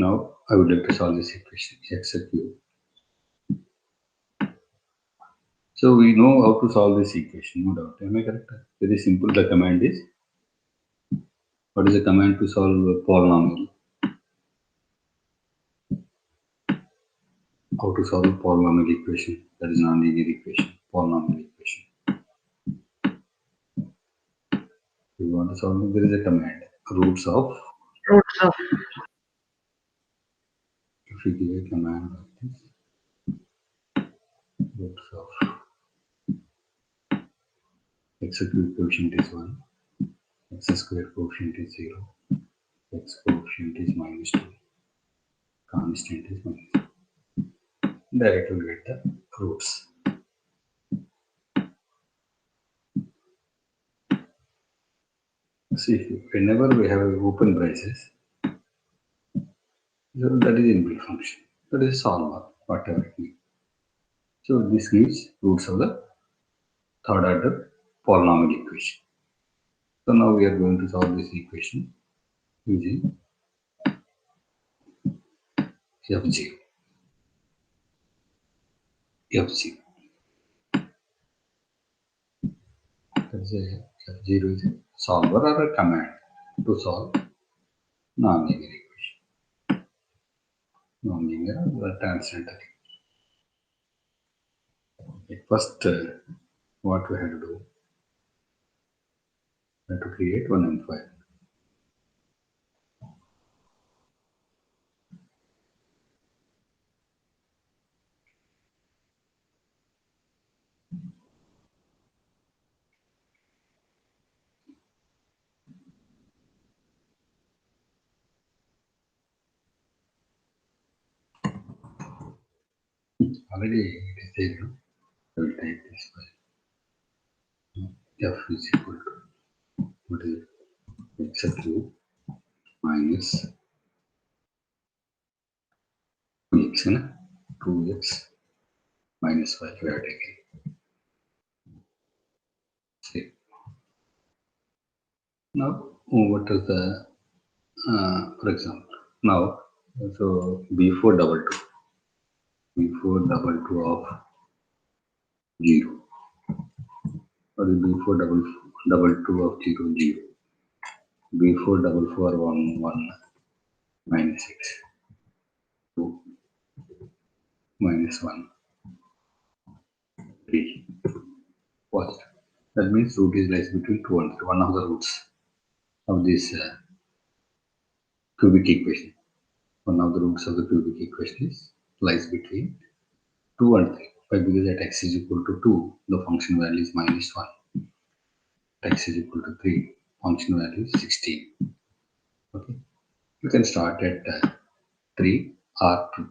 Now I would like to solve this equation x cube. So we know how to solve this equation, no doubt. Am I correct? Very simple. The command is, what is the command to solve a polynomial? How to solve a polynomial equation, that is non-linear equation, polynomial equation. If you want to solve it, there is a command, roots of. If you give a command like this, roots of x cube coefficient is 1, x squared coefficient is 0, x coefficient is minus 2, constant is minus 2. Directly we get the roots. See, whenever we have open braces, that is inbuilt function. That is solver, whatever it means. So this gives roots of the third order polynomial equation. So now we are going to solve this equation using F0. F0. That is F0 is a solver or a command to solve non-linear equation. Non-linear or transcendental. Okay. First, what we have to do, we have to create one M file. Already it is there. I will type this file. F is equal to, what is it? X cube minus 2x, 2x minus 5 we are taking. See. Now, what is the, for example, now, so before double 2 of 0, or before double 2 of 0, 0, before double 4, 1, 1, minus 6, 2, minus 1, 3, first. That means root is lies between 2 and 3, one of the roots of this cubic equation. One of the roots of the cubic equation lies between 2 and 3. But because at x is equal to 2, the function value is minus 1. At x is equal to 3, function value is 16. Okay. You can start at 3 or 2.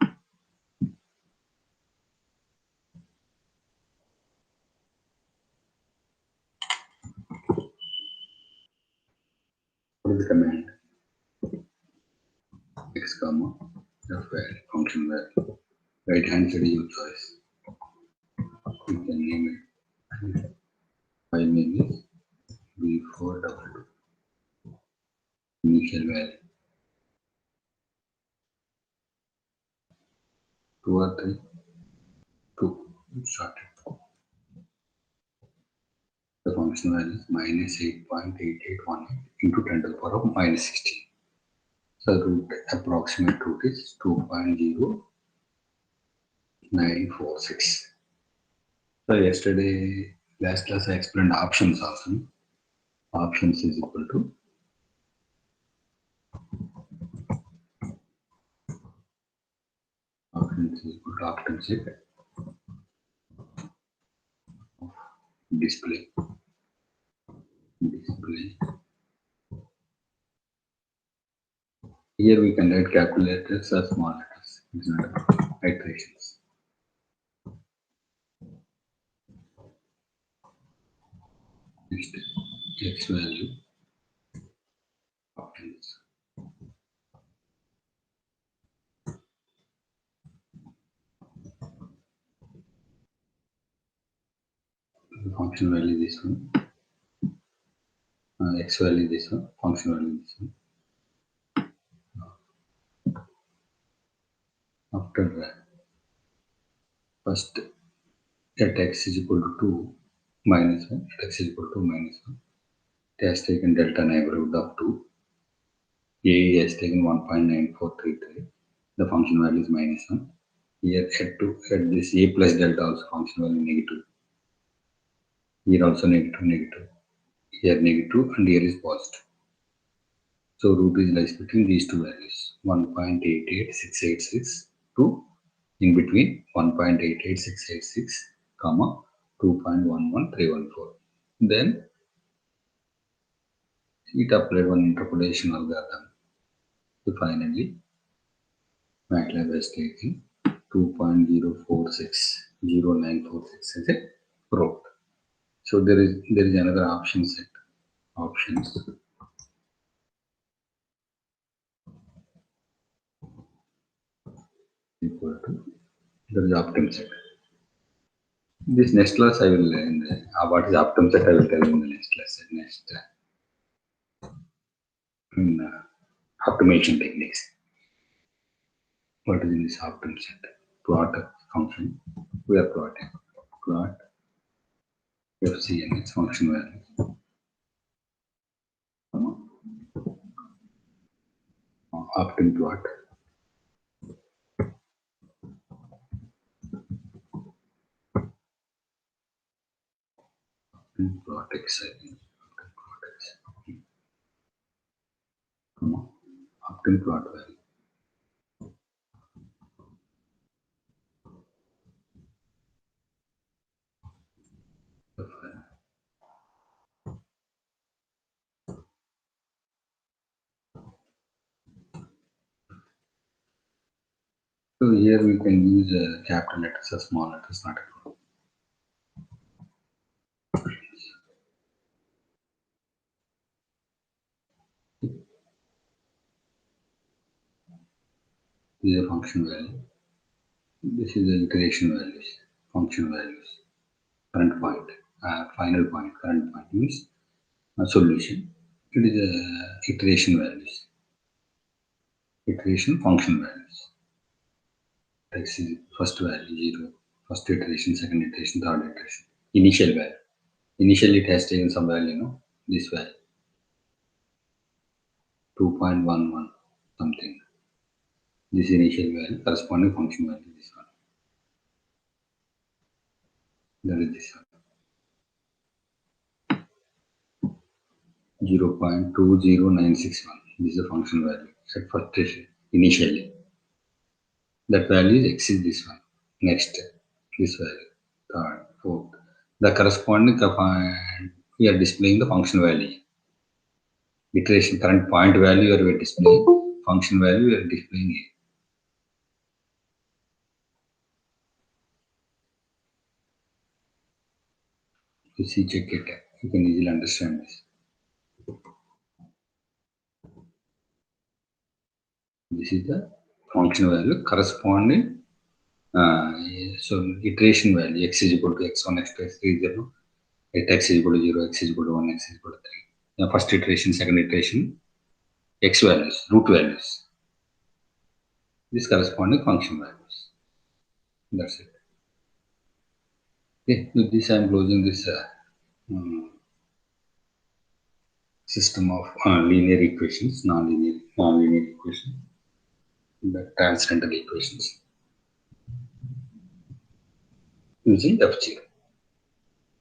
What is the command? X comma f value, function value. Right hand side is your choice. You can name it. My name is B422. Initial value 2 or 3. 2. Started. The function value is minus 8.8818 into 10 to the power of minus 16. So root, approximate root is 2.0946. So yesterday, last class I explained options also. Options is equal to option check display. Here we can write capital letters or small letters. It's not about iterations. Next, x value options. The function value is this one. X value is this one. Function value is this one. first at x is equal to 2 minus 1, at x is equal to minus 1. It has taken delta neighborhood of 2. A has taken 1.9433. The function value is minus 1. Here at this A plus delta also function value negative. Here also negative, negative. Here negative and here is positive. So root is lies between these two values, 1.88686 to in between 1.88686, comma 2.11314. Then it applied one interpolation algorithm. So finally, MATLAB has taken 2.046096 as a root. So there is another option set. Options equal to, there is optim set. This next class I will what is optim set I will tell in the next lesson. Next in optimization techniques. What is in this optim set? Plot a function. We are plotting. Plot FC and its function value. Optim plot. Plot x I think. Plot x. Optim plot value. So here we can use capital letters or small letters, not a problem. This is a function value. This is the iteration values, function values, current point, final point, current point means a solution. It is a iteration values, iteration function values. X is first value 0, first iteration, second iteration, third iteration, initial value. Initially it has taken some value, no? This value 2.11 something. This initial value corresponding function value, this one. That is this one. 0.20961. This is the function value at first iteration, initially. That value is x is this one. Next, this value, third, fourth. The corresponding we are displaying the function value. Iteration current point value we are displaying, function value we are displaying here. You see, check it. You can easily understand this. This is the function value corresponding. So iteration value x is equal to x1, x2, x3, 0. At x is equal to 0, x is equal to 1, x is equal to 3. The first iteration, second iteration, x values, root values. This corresponding function values. That's it. Okay, with this I am closing this system of linear equations, non-linear equations, the transcendental equations using FG.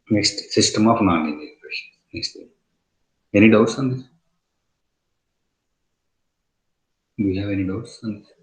Next, system of non-linear equations. Next, any doubts on this? Do you have any doubts on this?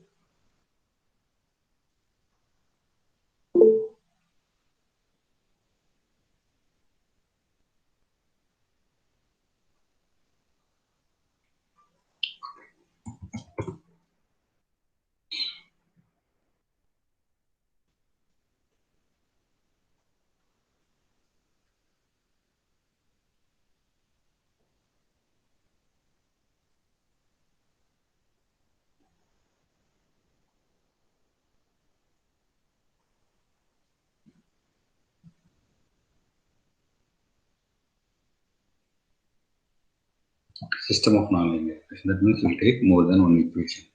System of non-linear equation. That means we take more than one equation.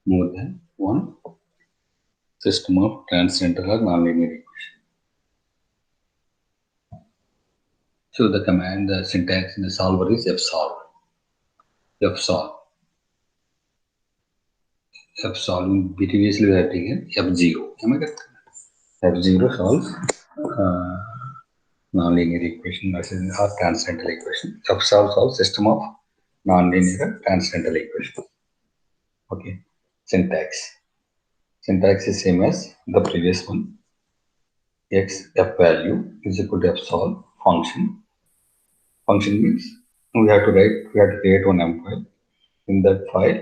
More than one system of transcendental or nonlinear equation. So the command, the syntax in the solver is fsolve. Fsolve. Fsolve. Previously we have taken F0. Am I correct? F0 solves nonlinear equation versus or transcendental equation. Fsolve solves system of nonlinear transcendental equation. Okay. Syntax. Syntax is same as the previous one. X f value is equal to fsolve function. Function means we have to create one M file. In that file,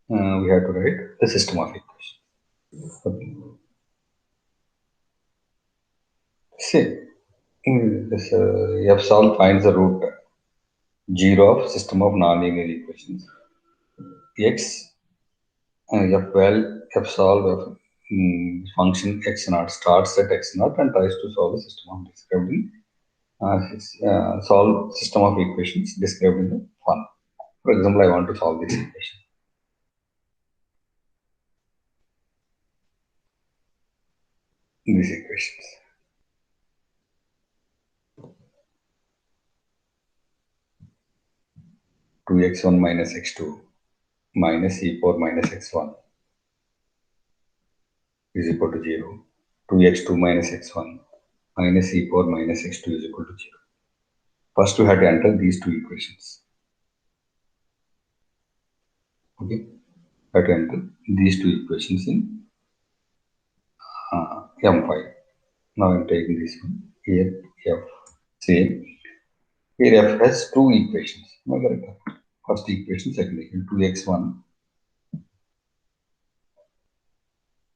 we have to write the system of equations. Okay. See, this fsolve finds the root 0 of system of nonlinear equations. X fsolve function x naught starts at x naught and tries to solve the system of described in solve system of equations described in the one. For example, I want to solve this equation. These equations. Two x1 minus x2 minus e power minus x1 is equal to 0. 2x2 minus x1 minus e power minus x2 is equal to 0. First, we have to enter these two equations. Okay, have to enter these two equations in M5. Now I'm taking this one here. F. Same. Here F has two equations. First equation, second equation.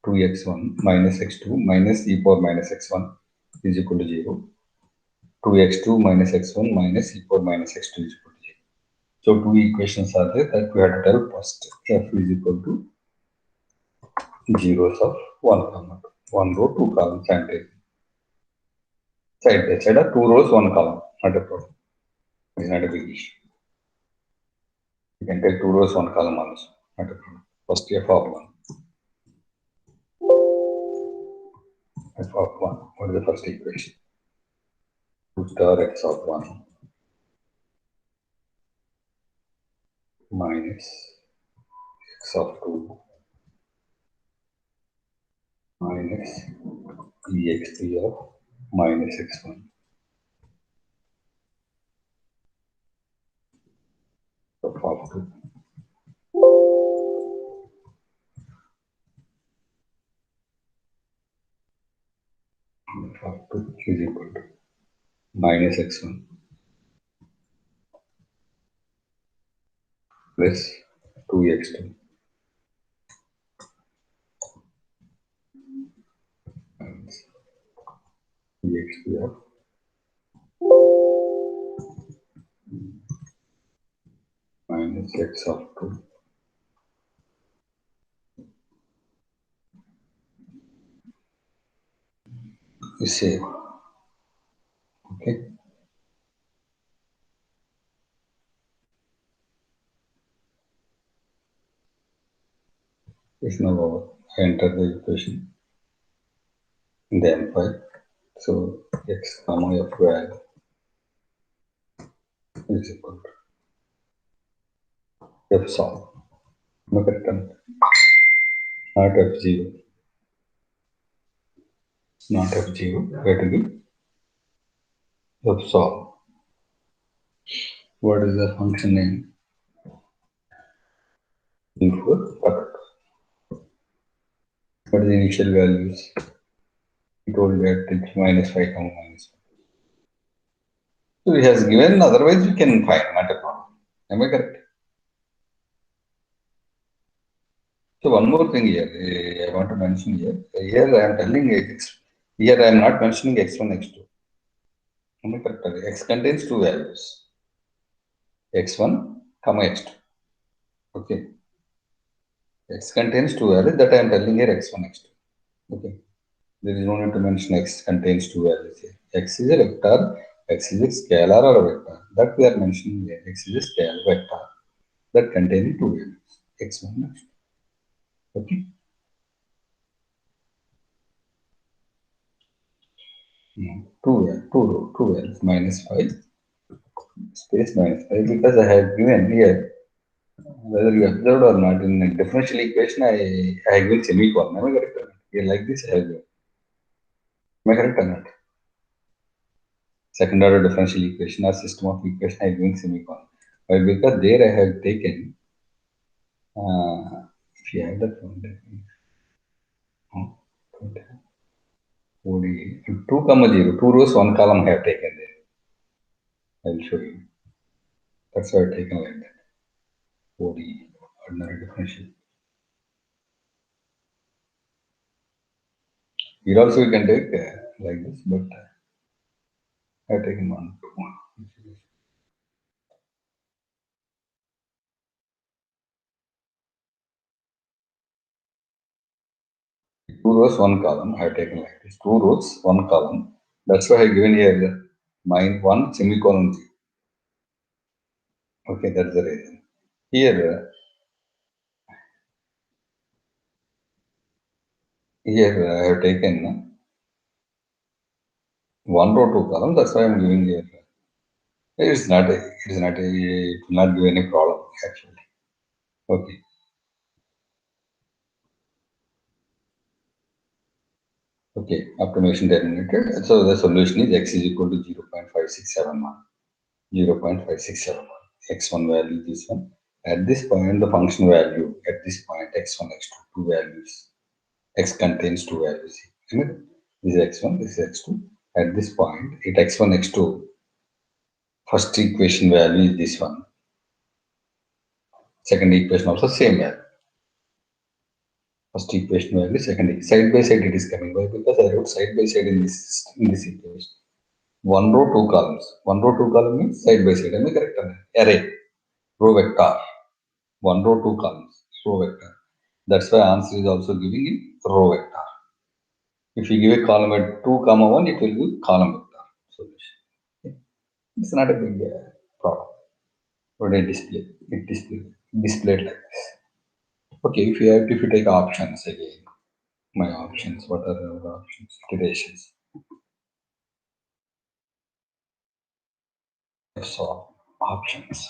2x1 minus x2 minus e power minus x1 is equal to 0. 2x2 minus x1 minus e power minus x2 is equal to 0. So two equations are there that we have to tell first. F is equal to zeros of one row, two columns, and side by side are two rows, one column. Not a problem. It's not a big issue. You can take two rows, one column also. Not a problem. First F of 1. F of 1. What is the first equation? 2 star x of 1 minus x of 2 minus ext of minus x1 of 2 of 2 is equal to minus x1 plus 2x2 minus ext of minus x of 2 is same. Okay. It's now over. I enter the equation in the M file. So x comma f value is equal to f solve. Not f0. Not f0. Not f0. Where to be f solve. What is the function name? Before bucket. What is the initial values? He told that it's minus 5 comma minus 5. So he has given, otherwise we can find, not a problem. Am I correct? So one more thing here, I want to mention here. Here I am telling x. Here I am not mentioning x1, x2. Am I correct? X contains two values. X1, comma x2. Okay. X contains two values that I am telling here x1, x2. Okay. There is no need to mention x contains two values here. X is a vector, x is a scalar or a vector. That we are mentioning here. X is a scalar vector that contains two values. X1, x2. Okay. Two values minus 5 space minus 5 because I have given here whether you observed or not in a differential equation I have given semicolon. Am I correct or not? Here like this I have given. Am I correct or not? Second order differential equation or system of equation I have given semicolon. Why? Because there I have taken if you have that one, oh, 2 comma 0, 2 rows, 1 column I have taken there. I will show you. That's why I have taken like that. ODE, ordinary differential. Here also you can take like this, but I have taken 1, 2, 1. Two rows, 1 column. I have taken like this. 2 rows, 1 column. That's why I have given here the mine 1 semicolon 0. Okay, that's the reason. Here I have taken 1 row, 2 column. That's why I am giving here. It will not give any problem actually. Okay. Okay, optimization terminated. So the solution is x is equal to 0.5671. 0.5671. X1 value this one. At this point, the function value at this point x1, x2, two values. X contains two values. This is x1, this is x2. At this point, it x1, x2. First equation value is this one. Second equation also same value. First equation value, second side by side it is coming by because I wrote side by side in this equation. One row, two columns. One row, two column means side by side. Am I correct? Array, row vector. One row, two columns, row vector. That's why answer is also giving in row vector. If you give a column at 2 comma 1, it will give column vector solution. Okay. It's not a big problem. But I display it displayed like this. Okay, if you take options again, my options, what are the options? Iterations. So options.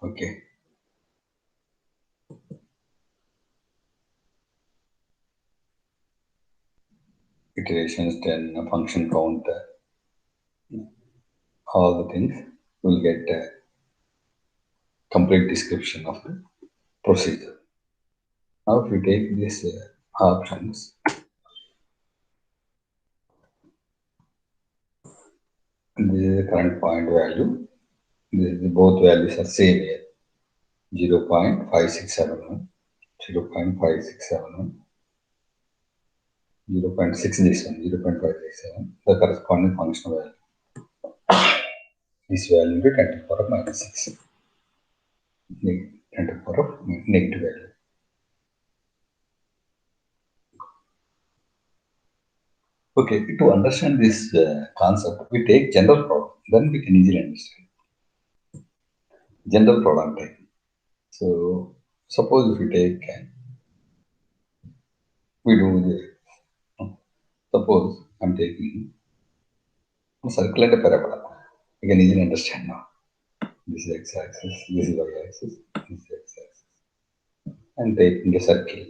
Okay. Iterations, then a function count, all the things. We'll get a complete description of the procedure. Now, if we take these options, this is the current point value. Both values are same here. 0.5671, 0.5671, 0.6 this one, 0.567, the corresponding function value. This value will be 10 to the power of minus 6. 10 to the power of negative value. Okay, to understand this concept, we take general problem, then we can easily understand. General problem type. So, suppose if we take, we do the, suppose I'm taking a circle and a parabola. You can easily understand now. This is x-axis, this is y-axis, this is x-axis. And taking a circle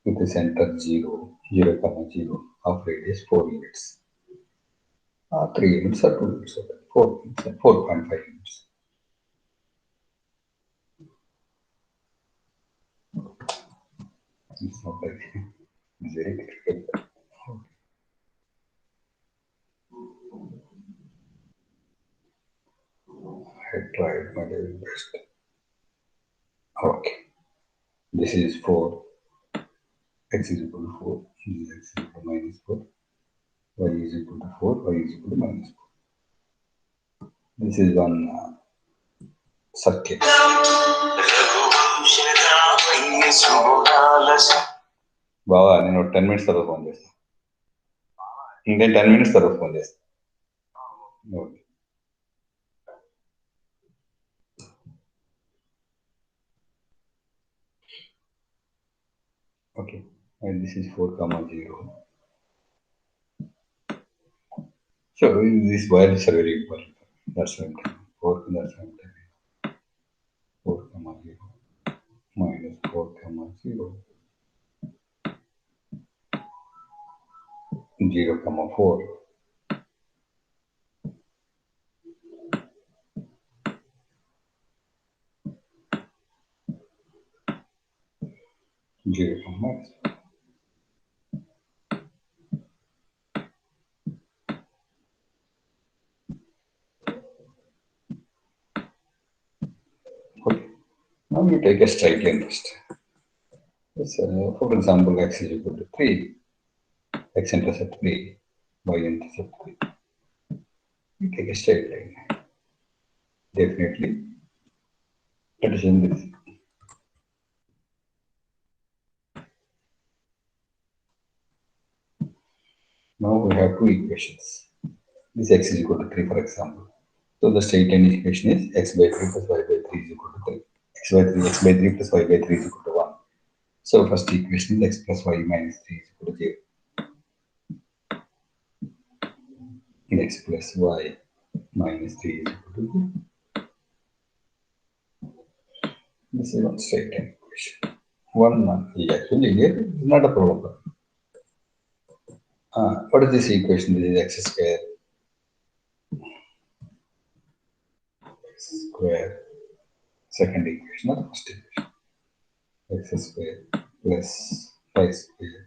with the center 0, 0, comma 0 of radius 4 units. 3 units or 2 units, 4 units, 4.5 units. It's not like it's very difficult. I tried my very best. Okay. This is 4. X is equal to 4. This is x is equal to minus 4. Y is equal to 4. Y is equal to minus 4. This is one circuit. బావా నేను 10 minutes తర్వాత phone చేస్తాను ఇంకేం 10 minutes తర్వాత phone చేస్తాను okay Okay, and this is 4 comma 0. So these values are very important. That's why I'm telling you. 4, that's why I'm telling you. 4 comma 0 minus 4 comma 0, 0 comma 4, 0 comma minus. Okay. Now you take a straight line test. Yes, for example, x is equal to 3, x intercept 3, y intercept 3. You take a straight line. Definitely, that is in this. Now we have two equations. This x is equal to 3, for example. So the straight line equation is x by 3 plus y by 3 is equal to 3. X by 3 plus y by 3 is equal to 1. So first equation is x plus y minus 3 is equal to 0. X plus y minus 3 is equal to 0. This is one straight line equation. One is actually linear, it's not a problem. What is this equation? This is x square. X square. Second equation, not the first equation. X square plus y square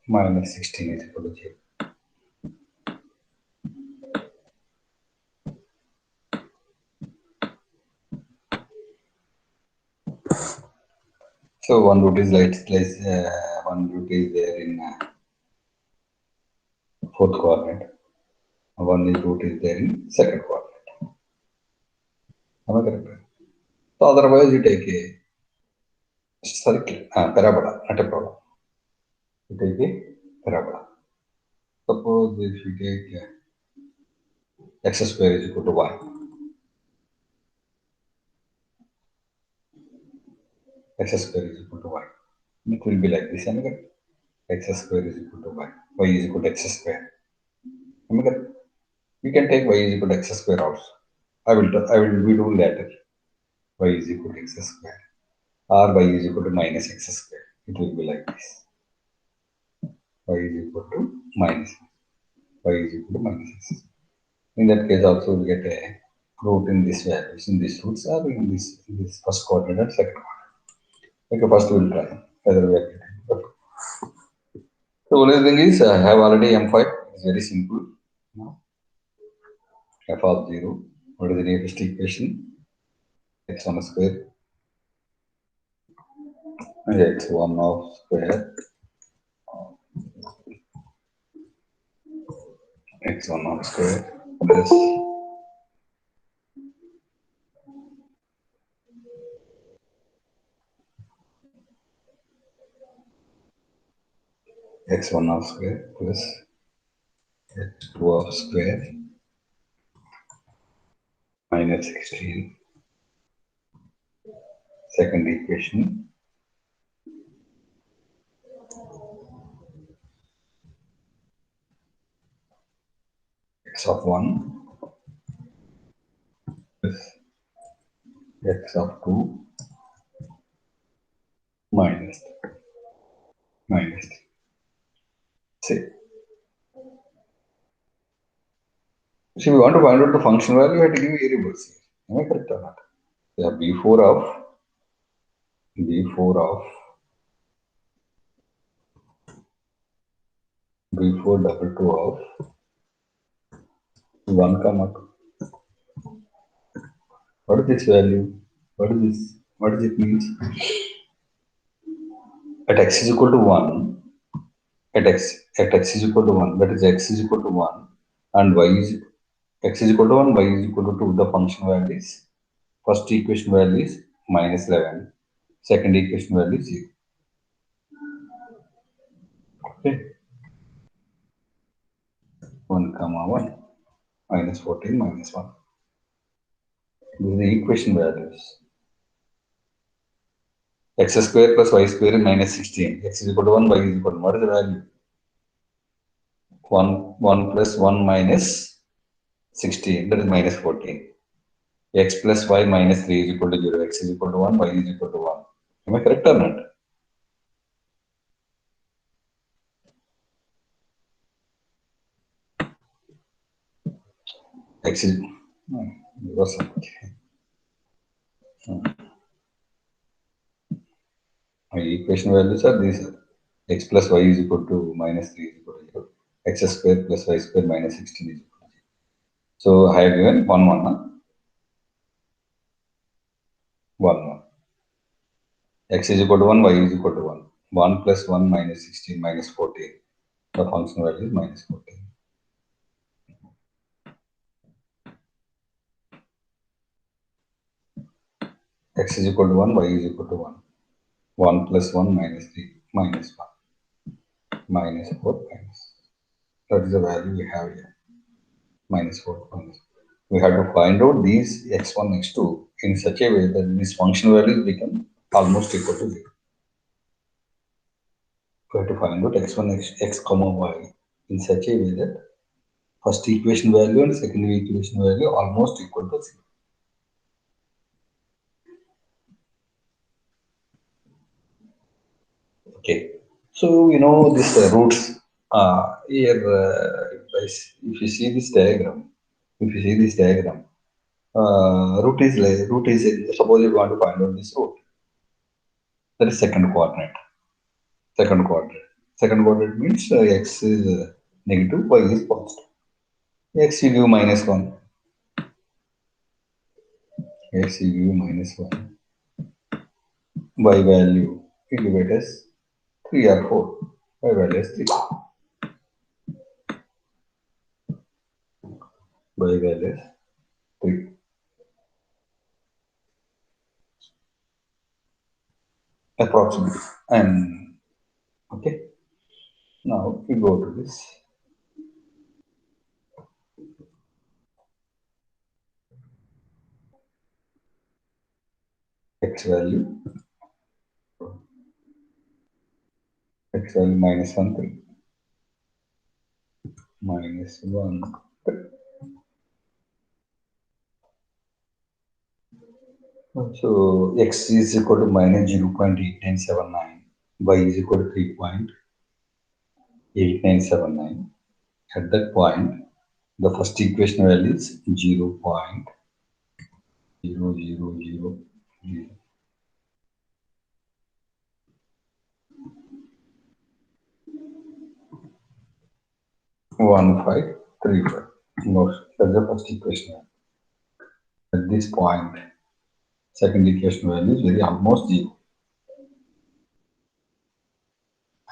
minus 16 is equal to 0. So one root is one root is there in fourth quadrant. One is root is there in second quadrant. Am I correct? So otherwise you take a circle, parabola, not a problem. You take a parabola. Suppose if you take x square is equal to y. X square is equal to y. It will be like this. Am I correct? X square is equal to y. Y is equal to x square. Am I correct? You can take y is equal to x square also. I will we do later. Y is equal to x square. Or y is equal to minus x square. It will be like this. Y is equal to minus. Y is equal to minus x. In that case also we'll get a root in this values, in these roots, or in this first coordinate and second coordinate. Okay, first we'll try whether we are getting. Okay. So only thing is I have already M5. It's very simple. Now f of 0. What is the nearest equation? X1 square and x1 of square x1 of square plus x1 of square plus x2 of square minus 16. Second equation x of 1 plus x of 2 minus minus. See, we want to find out the function value, we have to give variables here. Am I correct or not? Yeah, b4 double 2 of 1 comma 2. What is this value? What is this? What does it mean? At x is equal to 1, at x is equal to 1, that is x is equal to 1 and y is x is equal to 1, y is equal to 2. The function value is, first equation value is minus 11, second equation value is 0. Okay. 1 comma 1 minus 14 minus 1. This is the equation values. x square plus y square minus 16. X is equal to 1, y is equal to 1. What is the value? 1 plus 1 minus 16, that is minus 14. X plus y minus 3 is equal to 0. X is equal to 1, y is equal to 1. Am I correct or not? X is my equation values are these. X plus y is equal to minus 3 is equal to 0. X square plus y square minus 16 is equal to 0. So I have given 1, 1, 1, 1. X is equal to 1, y is equal to 1. 1 plus 1 minus 16 minus 14. The function value is minus 14. X is equal to 1, y is equal to 1. 1 plus 1 minus 3 minus 1. Minus 4 minus. That is the value we have here. Minus 4 minus. We have to find out these x1, x2 in such a way that these function values become almost equal to 0. We have to find out x1, x comma y in such a way that first equation value and second equation value almost equal to 0. Okay. So, this roots here, if you see this diagram, root is suppose you want to find out this root. That is second quadrant. Second quadrant means x is negative, y is positive. X you give minus 1. X you give minus 1. Y value you give it as 3 or 4. Y value is 3. Y value is 3. Approximately. And okay. Now we go to this x value. X value minus 1, 3. Minus 1, 3. So x is equal to minus 0.8979. Y is equal to 3.8979. At that point, the first equation value is 0.0000. 1535. No, that's the first equation. At this point, second equation value is very almost 0.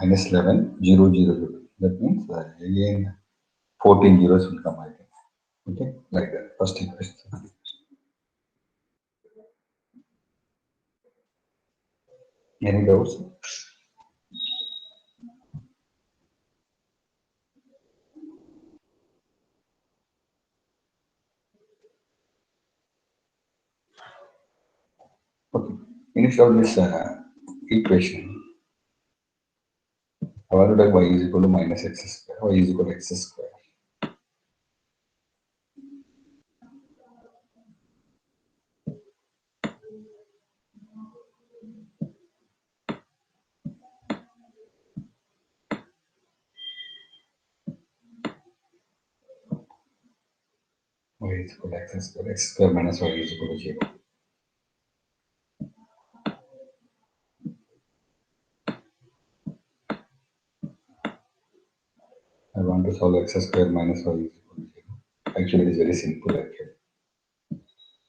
Minus 11, 0, 0, 0. That means again 14 zeros will come, I think. Okay, like that. First equation. Any doubts? Okay. Instead of this equation, I want to take y is equal to minus x square. Y is equal to x square. Y is equal to x square. X square minus y is equal to 0. I want to solve x square minus y is equal to 0. Actually, it is very simple. Actually,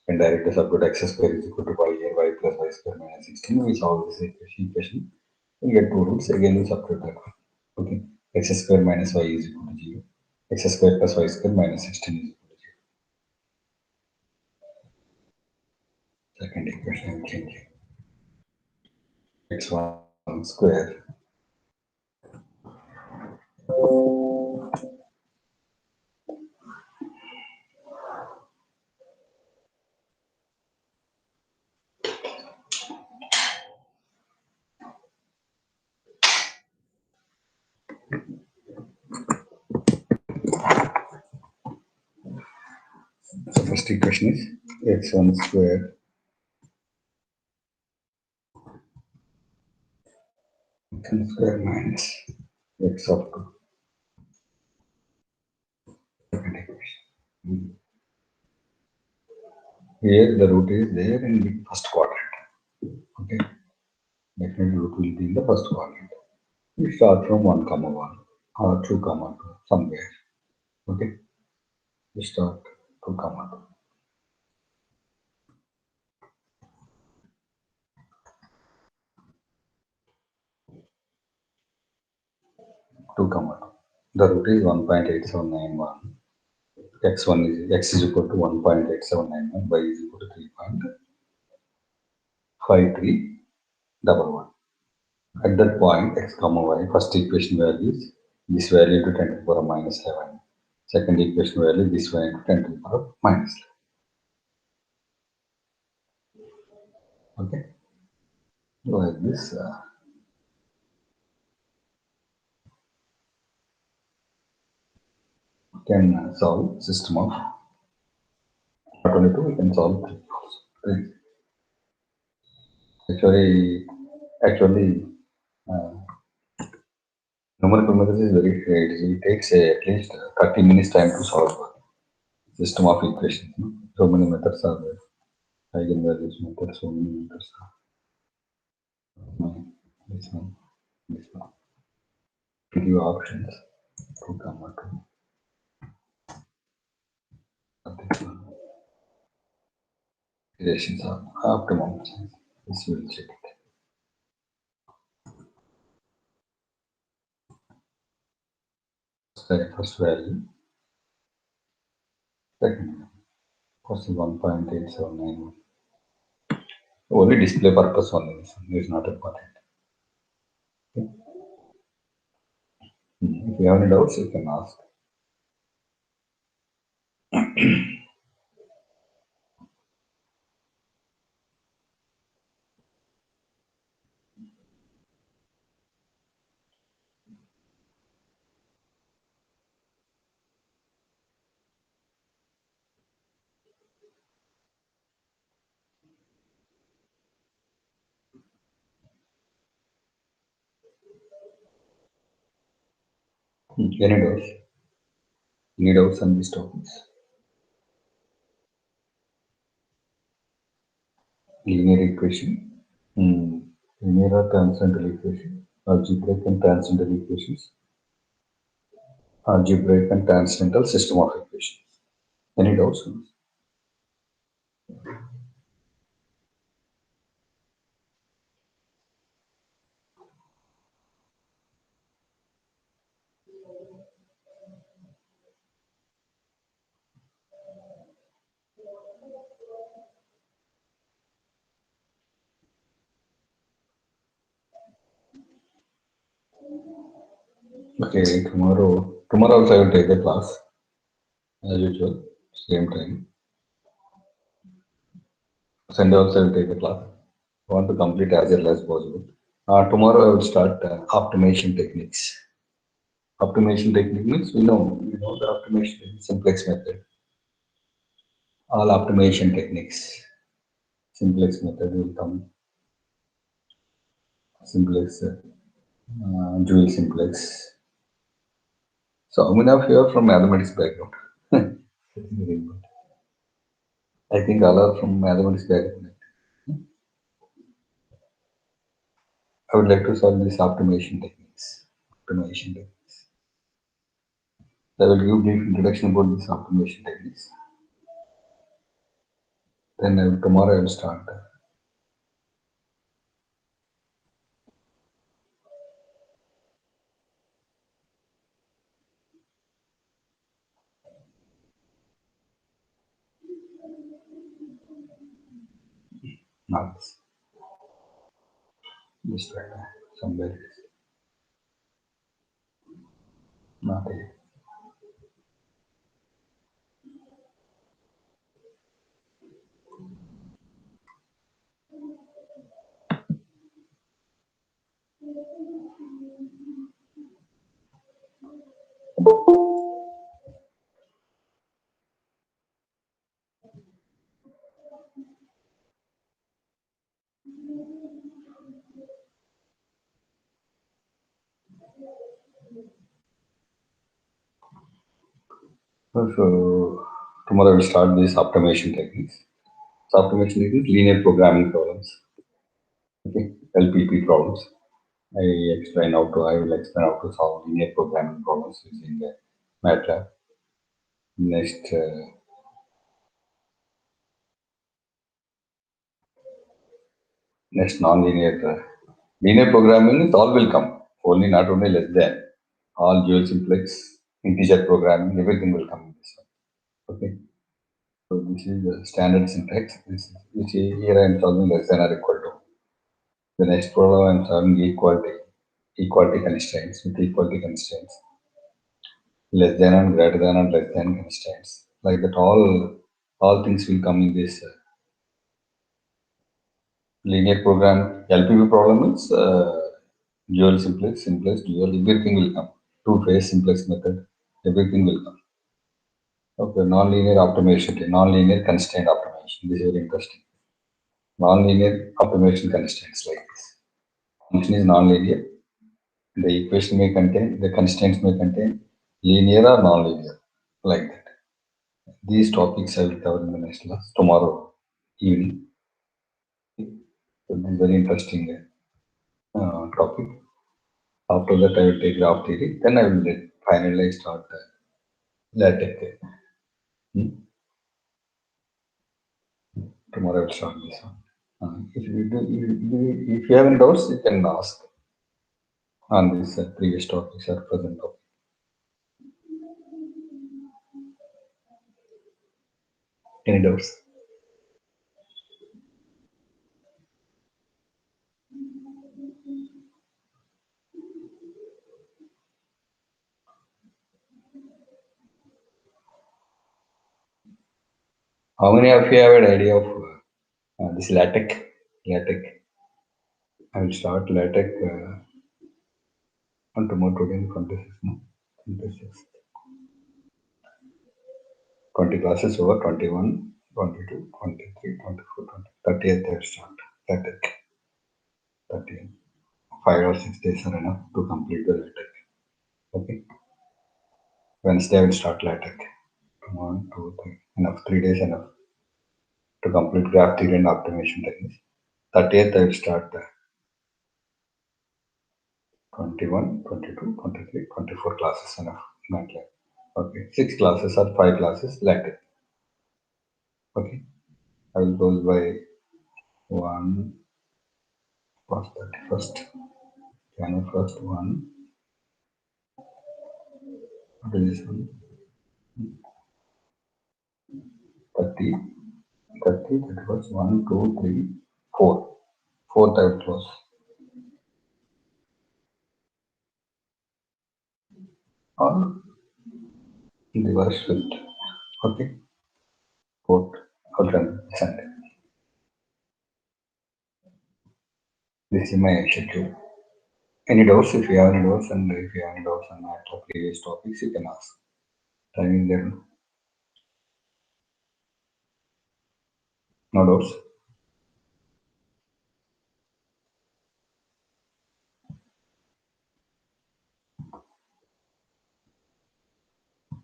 and directly substitute x square is equal to y and y plus y square minus 16. We solve this equation. We get two roots. Again, we substitute that one. Okay. X square minus y is equal to 0. X square plus y square minus 16 is equal to 0. Second equation I'm changing. X1 square First equation is x1 square minus x of 2. Second equation. Here the root is there in the first quadrant. Okay. Definitely root will be in the first quadrant. We start from 1 comma 1 or 2 comma 2 somewhere. Okay. We start 2 comma 2. 2 comma 2. The root is 1.8791. X1 is x is equal to 1.8791, y is equal to 3.5311. At that point, x comma y, first equation value is this value to 10 to the power minus 11. Second equation value this value to 10 to the power minus 11. Okay. Like this, can solve system of 22. We can solve 3 also. Actually, uh, numerical method is very great. It takes at least 30 minutes time to solve system of equations. No? So many methods are there. Eigenvalues method, so many methods are. This one, this one. Give you options. 2 comma 2. This one. Iterations are optimum. This will check it. First value. Second value. First is 1.8791. Only display purpose only. This is not important. Okay. If you have any doubts, you can ask. Any doubts? Any doubts on these topics? Linear equation, linear or transcendental equation, algebraic and transcendental equations, algebraic and transcendental system of equations. Any doubts on this? Okay, tomorrow also I will take a class as usual, same time. Sunday also I will take a class. I want to complete as early as possible. Tomorrow I will start optimization techniques. Optimization technique means we know the optimization simplex method. All optimization techniques. Simplex method will come. Simplex, dual simplex. So how many of you are from mathematics background? Very good. I think all are from mathematics background. I would like to solve this optimization techniques. Optimization techniques. I will give brief introduction about this optimization techniques. Then tomorrow I will start. Not this. Just right now. Somewhere it is. Not here. So tomorrow we'll start this optimization techniques. So optimization techniques, linear programming problems. Okay, LPP problems. I will explain how to solve linear programming problems using MATLAB. Next, next nonlinear. Linear programming is all will come. Only not only less than. All dual simplex, integer programming, everything will come in this one. Okay. So this is the standard syntax. You see here I am solving less than or equal to. The next problem I am solving equality constraints with equality constraints. Less than and greater than and less than constraints. Like that all things will come in this linear program. LPP problem is dual simplex, dual, everything will come. Two-phase simplex method, everything will come. Okay, non-linear optimization, non-linear constraint optimization. This is very interesting. Non-linear optimization constraints like this. Function is non-linear. The equation may contain, the constraints may contain linear or non-linear, like that. These topics I will cover in the next class tomorrow evening. So this is very interesting topic. After that, I will take graph theory. Then I will finally start LaTeX. Tomorrow I will start this one. If you have any doubts, you can ask on this previous topics or present topic. Any doubts? How many of you have an idea of this LaTeX? LaTeX. I will start LaTeX on tomorrow, today, 26. No? 26. 20 classes over 21, 22, 23, 24, 20, 30th I will start LaTeX. 30. 5 or 6 days are enough to complete the LaTeX. Okay. Wednesday I will start LaTeX. 1, 2, 3. Enough. 3 days enough to complete graph theory and optimization techniques. 30th I will start 21, 22, 23, 24 classes enough. MATLAB. Okay. 6 classes or 5 classes LaTeX. Okay. I will go by 1 first 31st. January 1st 1. What is this one? 30, 30, 31st, 1, 2, 3, 4. Fourth I will close. Or reverse fifth. Okay. Fourth. Alternate Sunday. This is my schedule. Any doubts? If you have any doubts, and if you have any doubts on MATLAB previous topics, you can ask. Time is there. No doubts.